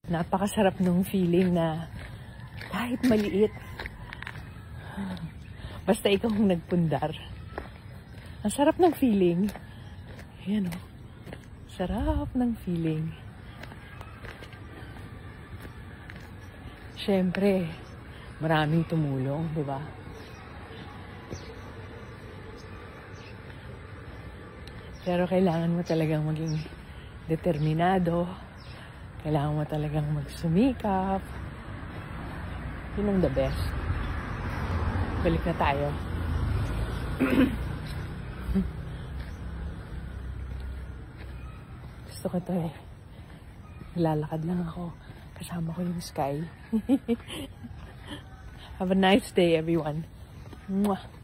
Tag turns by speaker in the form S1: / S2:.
S1: Napakasarap nung feeling na kahit maliit, basta ikaw ang nagpundar. Ang sarap ng feeling. Ayan o. Sarap ng feeling. Siyempre, maraming tumulong, di ba? Pero kailangan mo talagang maging determinado. Kailangan mo talagang magsumikap. Yun ang the best. Balik na tayo. Gusto ko to eh. Lalakad lang ako. Kasama ko yung sky. Have a nice day, everyone. Mwah.